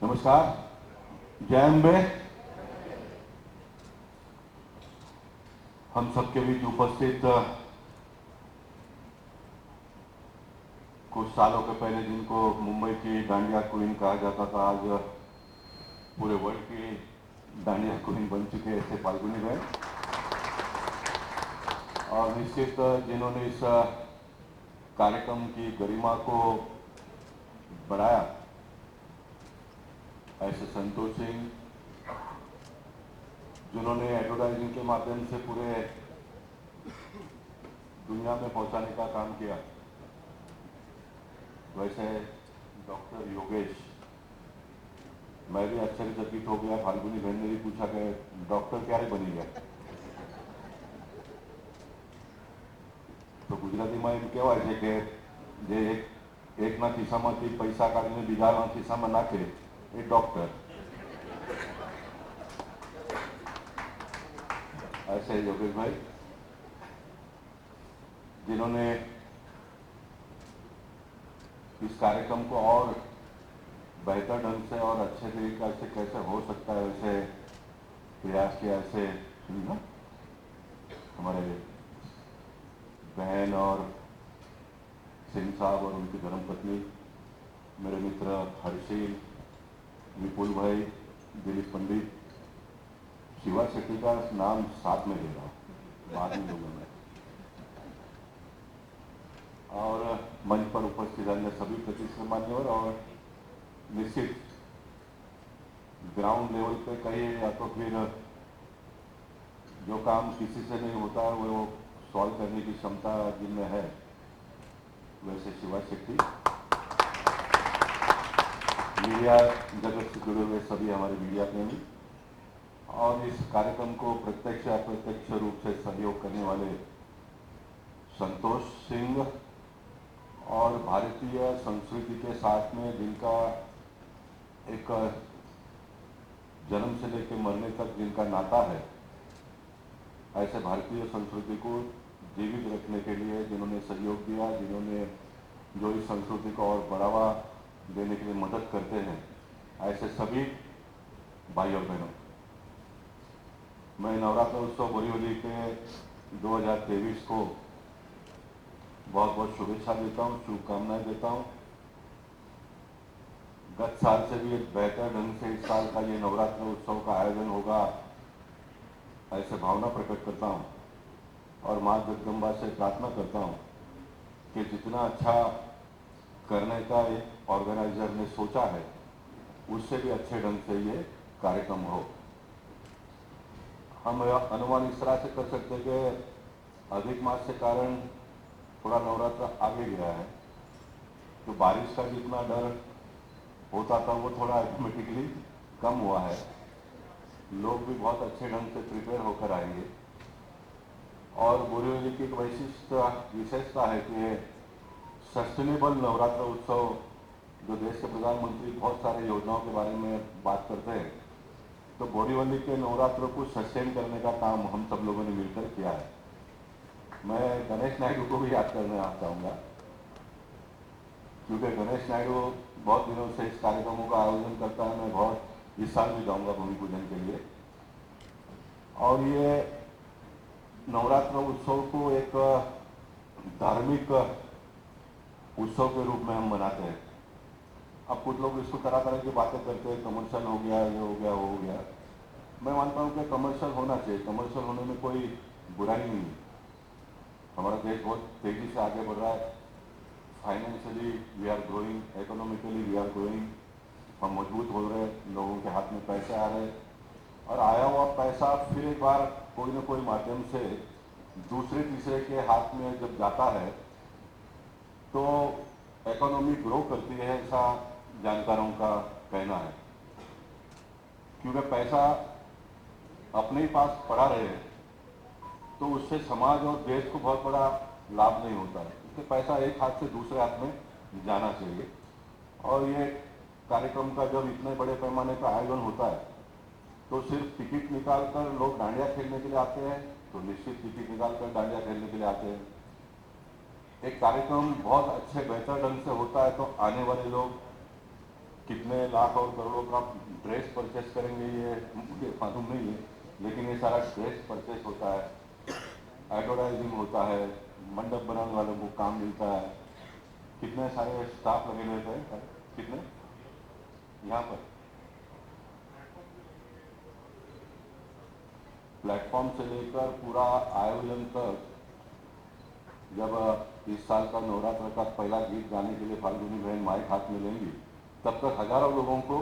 नमस्कार। जय अम्बे। हम सबके बीच उपस्थित कुछ सालों के पहले जिनको मुंबई की डांडिया क्वीन कहा जाता था, आज पूरे वर्ल्ड की डांडिया क्वीन बन चुके हैं ऐसे फाल्गुनी बहन। और निश्चित जिन्होंने इस कार्यक्रम की गरिमा को बढ़ाया, ऐसे संतोष सिंह जिन्होंने एडवर्टाइजिंग के माध्यम से पूरे दुनिया में पहुंचाने का काम किया, वैसे डॉक्टर योगेश। मैं भी आश्चर्यचकित हो गया, फाल्गुनी बहन ने भी पूछा कि डॉक्टर क्यारे बनी गया। तो गुजरातीમાં એમ કહેવાય છે કે જે એકના ખિસ્સામાંથી પૈસા કાઢીને બીજાના ખિસ્સામાં નાખે એ ડॉक्टर। ऐसे योगेश भाई जिन्होंने इस कार्यक्रम को और बेहतर ढंग से और अच्छे तरीके से कैसे हो सकता है वैसे प्रयास किया। ऐसे हमारे बहन और सिंह साहब और उनकी धर्मपत्नी, मेरे मित्र हर्षिल, विपुल भाई, दिलीप पंडित, शिवा शेट्टी का नाम साथ में ले रहा हूँ बाद में लोगों में, और मंच पर उपस्थित अन्य सभी प्रतिष्ठित मान्यवर, और निश्चित ग्राउंड लेवल पे कहिए या तो फिर जो काम किसी से नहीं होता वो सॉल्व करने की क्षमता जिनमें है, वैसे शिवा शेट्टी, मीडिया जगत से जुड़े हुए सभी हमारे मीडिया प्रेमी, और इस कार्यक्रम को प्रत्यक्ष अप्रत्यक्ष रूप से सहयोग करने वाले संतोष सिंह, और भारतीय संस्कृति के साथ में जिनका एक जन्म से लेकर मरने तक जिनका नाता है, ऐसे भारतीय संस्कृति को जीवित रखने के लिए जिन्होंने सहयोग दिया, जिन्होंने जो इस संस्कृति को और बढ़ावा देने के लिए मदद करते हैं, ऐसे सभी भाई और बहनों, मैं नवरात्र उत्सव बोरीवली के 2023 को बहुत बहुत शुभेच्छा देता हूँ, शुभकामनाएं देता हूँ। गत साल से भी एक बेहतर ढंग से इस साल का ये नवरात्र उत्सव का आयोजन होगा ऐसे भावना प्रकट करता हूँ, और माँ जगदम्बा से प्रार्थना करता हूँ कि जितना अच्छा करने का एक ऑर्गेनाइजर ने सोचा है उससे भी अच्छे ढंग से ये कार्यक्रम हो। हम अनुमान इस तरह से कर सकते हैं कि अधिक मास के कारण थोड़ा नवरात्र आगे गया है, तो बारिश का जितना डर होता था वो थोड़ा ऑटोमेटिकली कम हुआ है। लोग भी बहुत अच्छे ढंग से प्रिपेयर होकर आएंगे, और बोरीवली की एक विशेषता है कि सस्टेनेबल नवरात्र उत्सव, जो देश के प्रधानमंत्री बहुत सारे योजनाओं के बारे में बात करते हैं, तो बोरीवली के नवरात्रों को सस्टेन करने का काम हम सब लोगों ने मिलकर किया है। मैं गणेश नायडू को भी याद करना चाहूँगा, क्योंकि गणेश नायडू बहुत दिनों से इस कार्यक्रमों का आयोजन करता है। मैं बहुत इस साल भी जाऊँगा भूमि पूजन के लिए, और ये नवरात्र उत्सव को एक धार्मिक उत्सव के रूप में हम मनाते हैं। अब कुछ लोग इसको तरह तरह की बातें करते हैं, कमर्शियल हो गया, ये हो गया, वो हो गया। मैं मानता हूँ कि कमर्शियल होना चाहिए, कमर्शियल होने में कोई बुराई नहीं है। हमारा देश बहुत तेजी से आगे बढ़ रहा है, financially we are growing, economically we are growing, हम मजबूत हो रहे हैं, लोगों के हाथ में पैसे आ रहे हैं, और आया हुआ पैसा फिर एक बार कोई न कोई माध्यम से दूसरे तीसरे के हाथ में जब जाता है तो इकोनॉमी ग्रो करती है, ऐसा जानकारों का कहना है। क्योंकि पैसा अपने ही पास पड़ा रहे तो उससे समाज और देश को बहुत बड़ा लाभ नहीं होता है, इसलिए पैसा एक हाथ से दूसरे हाथ में जाना चाहिए। और ये कार्यक्रम का जब इतने बड़े पैमाने का आयोजन होता है तो सिर्फ टिकट निकाल कर लोग डांडिया खेलने के लिए आते हैं, तो निश्चित टिकट निकाल कर डांडिया खेलने के लिए आते हैं। एक कार्यक्रम बहुत अच्छे बेहतर ढंग से होता है तो आने वाले लोग कितने लाख और करोड़ों का ड्रेस परचेस करेंगे ये मुझे मालूम नहीं है, लेकिन ये सारा ड्रेस परचेस होता है, एडवर्टाइजिंग होता है, मंडप बनाने वालों को काम मिलता है, कितने सारे स्टाफ लगे रहते हैं, कितने यहाँ पर प्लेटफॉर्म से लेकर पूरा आयोजन तक। जब इस साल का नवरात्र का पहला गीत गाने के लिए फाल्गुनी बहन माइक हाथ में लेंगी, तब तक हजारों लोगों को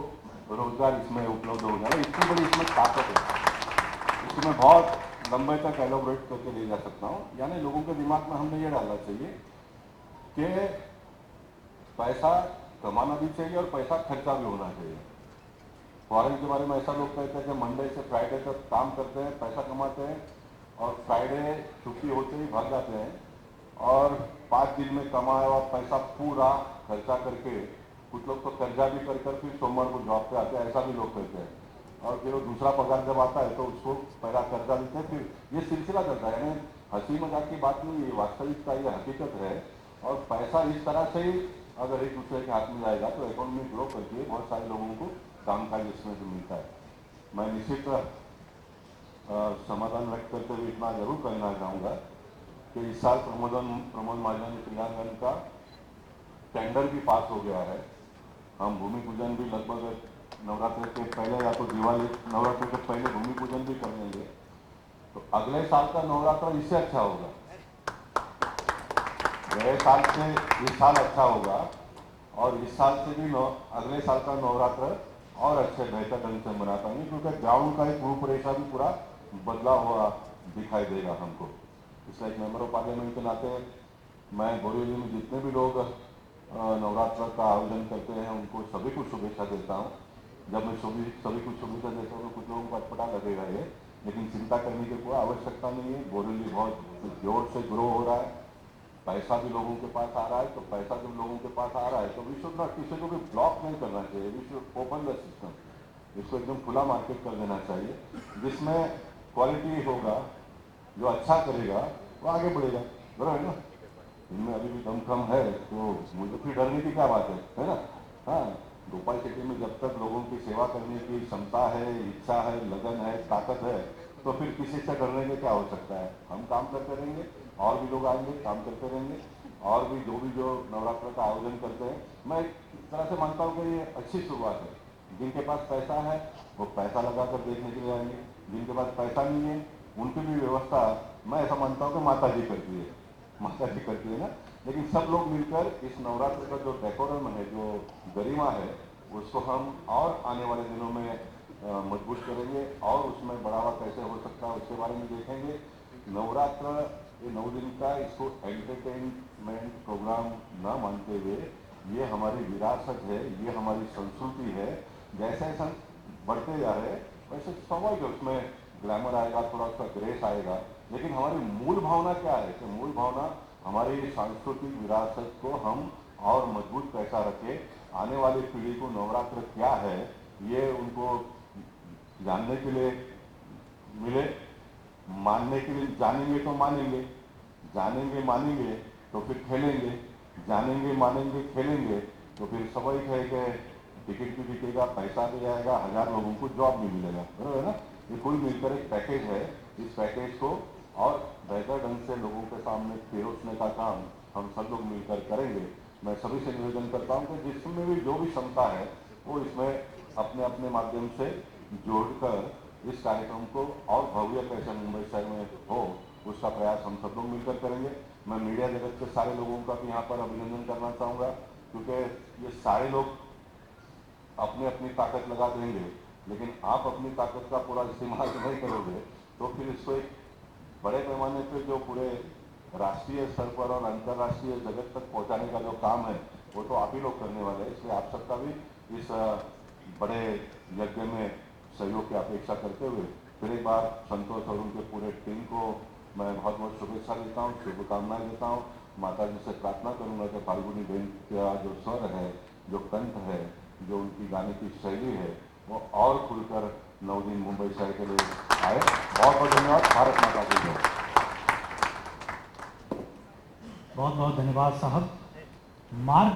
रोजगार इसमें उपलब्ध हो जाएगा। इतनी बड़ी इसमें ताकत है, इसमें बहुत लंबे तक एलोबरेट करके ले जा सकता हूँ। यानी लोगों के दिमाग में हमने ये डालना चाहिए कि पैसा कमाना भी चाहिए और पैसा खर्चा भी होना चाहिए। फॉरेन के बारे में ऐसा लोग कहते हैं कि मंडे से फ्राइडे तक काम करते हैं, पैसा कमाते हैं और फ्राइडे छुट्टी होते ही भाग जाते हैं और 5 दिन में कमाया हुआ पैसा पूरा खर्चा करके, कुछ लोग तो कर्जा भी कर फिर सोमवार को जॉब पे आते हैं, ऐसा भी लोग कहते हैं। और फिर वो दूसरा पगार जब आता है तो उसको पहला कर्जा देते हैं, फिर ये सिलसिला चलता है। यानी हंसी मजाक की बात नहीं, ये वास्तविकता, ये हकीकत है। और पैसा इस तरह से ही अगर एक दूसरे के हाथ में जाएगा तो इकोनॉमी ग्रो करके बहुत सारे लोगों को काम काज इसमें से मिलता है। मैं निश्चित समाधान व्यक्त करते हुए इतना जरूर कहना चाहूँगा कि इस साल प्रमोद महाजन क्रियान्वयन का टेंडर भी पास हो गया है। हम भूमि पूजन भी लगभग नवरात्र के पहले या तो दिवाली नवरात्र के पहले भूमि पूजन भी कर लेंगे, तो अगले साल का नवरात्र इससे अच्छा होगा। गए साल से इस साल अच्छा होगा और इस साल से भी अगले साल का नवरात्र और अच्छे बेहतर ढंग से मना पाएंगे, क्योंकि ग्राउंड का एक रूपरेखा भी पूरा बदला हुआ दिखाई देगा हमको। इसलिए एक मेंबर ऑफ पार्लियामेंट के नाते मैं बोरीवली में जितने भी लोग नवरात्र का आयोजन करते हैं उनको सभी को शुभेच्छा देता हूँ। जब मैं सभी को शुभेच्छा देता हूँ तो कुछ लोगों को अटपटा लगेगा ये, लेकिन चिंता करने की कोई आवश्यकता नहीं है। बोरीवली बहुत जोर से ग्रो हो रहा है, पैसा भी लोगों के पास आ रहा है। तो पैसा जब लोगों के पास आ रहा है तो वी शुड नॉट, किसी को भी ब्लॉक नहीं करना चाहिए, we should open the system, इसको एकदम खुला मार्केट कर देना चाहिए, जिसमें क्वालिटी होगा, जो अच्छा करेगा वो आगे बढ़ेगा। बराबर है ना? इनमें अभी भी दम कम है तो मुझे फिर डरने की क्या बात है ना? हाँ, गोपाल सिटी में जब तक लोगों की सेवा करने की क्षमता है, इच्छा है, लगन है, ताकत है, तो फिर किसी से डरने में क्या हो सकता है। हम काम करते रहेंगे और भी लोग आएंगे, काम करते रहेंगे, और भी जो नवरात्र का आयोजन करते हैं, मैं एक तरह से मानता हूँ कि ये अच्छी शुरुआत है। जिनके पास पैसा है वो पैसा लगा कर देखने के लिए आएंगे, जिनके पास पैसा नहीं है उनकी भी व्यवस्था मैं ऐसा मानता हूँ कि माता जी करती है, माता जी करती है ना। लेकिन सब लोग मिलकर इस नवरात्र का जो डेकोरम है, जो गरिमा है, उसको हम और आने वाले दिनों में मजबूत करेंगे और उसमें बढ़ावा कैसे हो सकता है उसके बारे में देखेंगे। नवरात्र ये 9 दिन का, इसको एंटरटेनमेंट प्रोग्राम न मानते हुए ये हमारी विरासत है, ये हमारी संस्कृति है। जैसे जैसे बढ़ते जा रहे वैसे स्वाभाविक है उसमें ग्लैमर आएगा, थोड़ा सा ग्रेस आएगा, लेकिन हमारी मूल भावना क्या है कि मूल भावना हमारी सांस्कृतिक विरासत को हम और मजबूत कैसा रखें, आने वाली पीढ़ी को नवरात्र क्या है ये उनको जानने के लिए मिले, मानने के लिए। जानेंगे तो मानेंगे, जानेंगे मानेंगे तो फिर खेलेंगे, जानेंगे मानेंगे खेलेंगे तो फिर स्वाभाविक है कि टिकट भी बिकेगा, पैसा भी आएगा, 1000 लोगों को जॉब भी मिलेगा। बराबर है ना? ये कुल मिलकर एक पैकेज है। इस पैकेज को और बेहतर ढंग से लोगों के सामने परोसने का काम हम सब लोग मिलकर करेंगे। मैं सभी से निवेदन करता हूँ कि जिसमें भी जो भी क्षमता है वो इसमें अपने अपने माध्यम से जोड़कर इस कार्यक्रम को और भव्य कैसे मुंबई शहर में हो उसका प्रयास हम सब लोग मिलकर करेंगे। मैं मीडिया जगत के सारे लोगों का भी यहाँ पर अभिनंदन करना चाहूँगा, क्योंकि ये सारे लोग अपनी अपनी ताकत लगा देंगे, लेकिन आप अपनी ताकत का पूरा इस्तेमाल नहीं करोगे तो फिर इसको एक बड़े पैमाने पे जो पूरे राष्ट्रीय स्तर पर और अंतर्राष्ट्रीय जगत तक पहुंचाने का जो काम है वो तो आप ही लोग करने वाले हैं। इसलिए आप सबका भी इस बड़े यज्ञ में सहयोग की अपेक्षा करते हुए फिर एक बार संतोष और उनके पूरे टीम को मैं बहुत बहुत शुभेच्छा देता हूँ, शुभकामनाएं देता हूँ। माता जी से प्रार्थना करूँगा कि फाल्गुनी बहन का जो स्वर है, जो कंठ है, जो उनकी गाने की शैली है वो और खुलकर 9 दिन मुंबई शहर के लिए आए। बहुत बहुत धन्यवाद। भारत माता की जय। बहुत बहुत धन्यवाद साहब। मार्ग